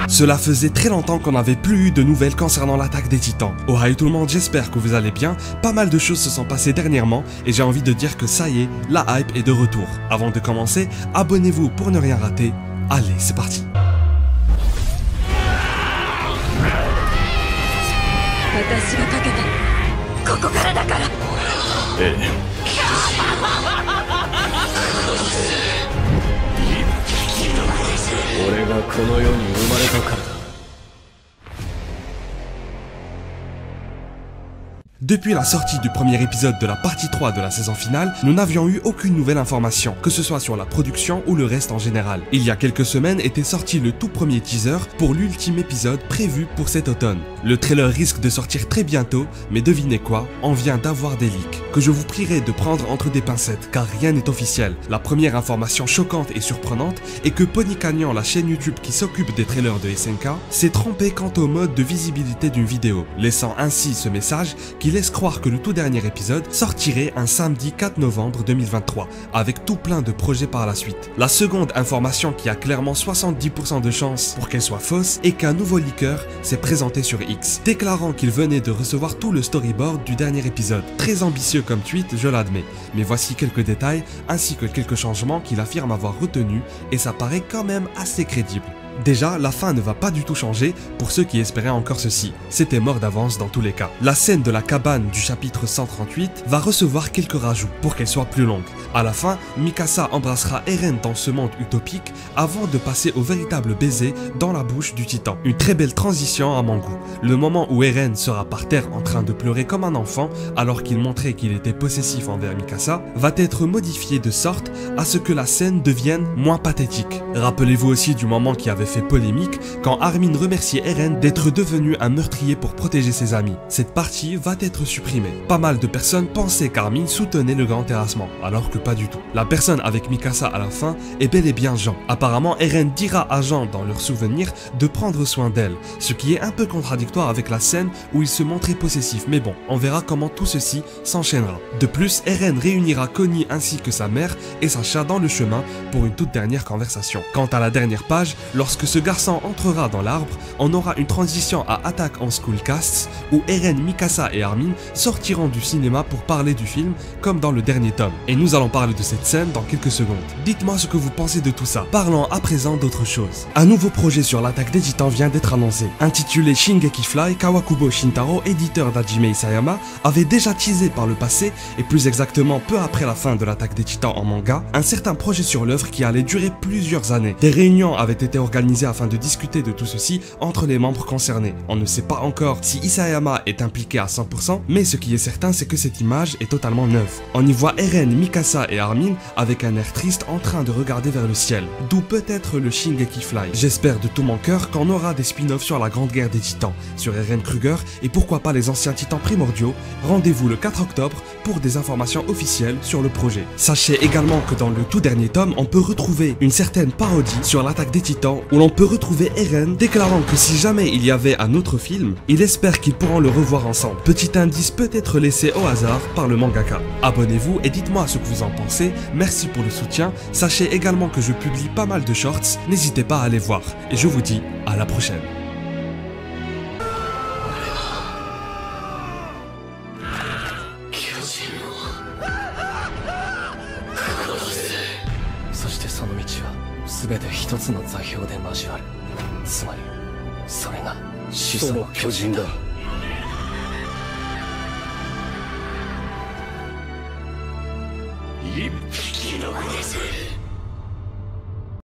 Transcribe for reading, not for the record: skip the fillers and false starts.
Cela faisait très longtemps qu'on n'avait plus eu de nouvelles concernant l'attaque des Titans. Oh hi tout le monde, j'espère que vous allez bien. Pas mal de choses se sont passées dernièrement et j'ai envie de dire que ça y est, la hype est de retour. Avant de commencer, abonnez-vous pour ne rien rater. Allez, c'est parti. Depuis la sortie du premier épisode de la partie 3 de la saison finale, nous n'avions eu aucune nouvelle information, que ce soit sur la production ou le reste en général. Il y a quelques semaines était sorti le tout premier teaser pour l'ultime épisode prévu pour cet automne. Le trailer risque de sortir très bientôt, mais devinez quoi, on vient d'avoir des leaks, que je vous prierai de prendre entre des pincettes, car rien n'est officiel. La première information choquante et surprenante est que Pony Canyon, la chaîne YouTube qui s'occupe des trailers de SNK, s'est trompée quant au mode de visibilité d'une vidéo, laissant ainsi ce message qui laisse croire que le tout dernier épisode sortirait un samedi 4 novembre 2023, avec tout plein de projets par la suite. La seconde information qui a clairement 70% de chance pour qu'elle soit fausse est qu'un nouveau leaker s'est présenté sur X, déclarant qu'il venait de recevoir tout le storyboard du dernier épisode. Très ambitieux comme tweet, je l'admets, mais voici quelques détails ainsi que quelques changements qu'il affirme avoir retenus et ça paraît quand même assez crédible. Déjà, la fin ne va pas du tout changer pour ceux qui espéraient encore ceci. C'était mort d'avance dans tous les cas. La scène de la cabane du chapitre 138 va recevoir quelques rajouts pour qu'elle soit plus longue. À la fin, Mikasa embrassera Eren dans ce monde utopique avant de passer au véritable baiser dans la bouche du titan. Une très belle transition à mon goût. Le moment où Eren sera par terre en train de pleurer comme un enfant alors qu'il montrait qu'il était possessif envers Mikasa va être modifié de sorte à ce que la scène devienne moins pathétique. Rappelez-vous aussi du moment qui avait fait polémique quand Armin remerciait Eren d'être devenu un meurtrier pour protéger ses amis. Cette partie va être supprimée. Pas mal de personnes pensaient qu'Armin soutenait le grand terrassement, alors que pas du tout. La personne avec Mikasa à la fin est bel et bien Jean. Apparemment, Eren dira à Jean dans leur souvenir de prendre soin d'elle, ce qui est un peu contradictoire avec la scène où il se montrait possessif, mais bon, on verra comment tout ceci s'enchaînera. De plus, Eren réunira Connie ainsi que sa mère et Sacha dans le chemin pour une toute dernière conversation. Quant à la dernière page, lorsque ce garçon entrera dans l'arbre, on aura une transition à Attack on School Casts où Eren, Mikasa et Armin sortiront du cinéma pour parler du film comme dans le dernier tome. Et nous allons parler de cette scène dans quelques secondes. Dites-moi ce que vous pensez de tout ça. Parlons à présent d'autre chose. Un nouveau projet sur l'attaque des Titans vient d'être annoncé. Intitulé Shingeki Fly, Kawakubo Shintaro, éditeur d'Hajime Isayama, avait déjà teasé par le passé, et plus exactement peu après la fin de l'attaque des Titans en manga, un certain projet sur l'œuvre qui allait durer plusieurs années. Des réunions avaient été organisées afin de discuter de tout ceci entre les membres concernés. On ne sait pas encore si Isayama est impliqué à 100%, mais ce qui est certain c'est que cette image est totalement neuve. On y voit Eren, Mikasa et Armin avec un air triste en train de regarder vers le ciel, d'où peut-être le Shingeki Fly. J'espère de tout mon cœur qu'on aura des spin-offs sur la Grande Guerre des Titans, sur Eren Kruger et pourquoi pas les anciens titans primordiaux. Rendez-vous le 4 octobre pour des informations officielles sur le projet. Sachez également que dans le tout dernier tome, on peut retrouver une certaine parodie sur l'attaque des Titans où l'on peut retrouver Eren déclarant que si jamais il y avait un autre film, il espère qu'ils pourront le revoir ensemble. Petit indice peut-être laissé au hasard par le mangaka. Abonnez-vous et dites-moi ce que vous en pensez, merci pour le soutien. Sachez également que je publie pas mal de shorts, n'hésitez pas à aller voir. Et je vous dis à la prochaine.一匹のグレス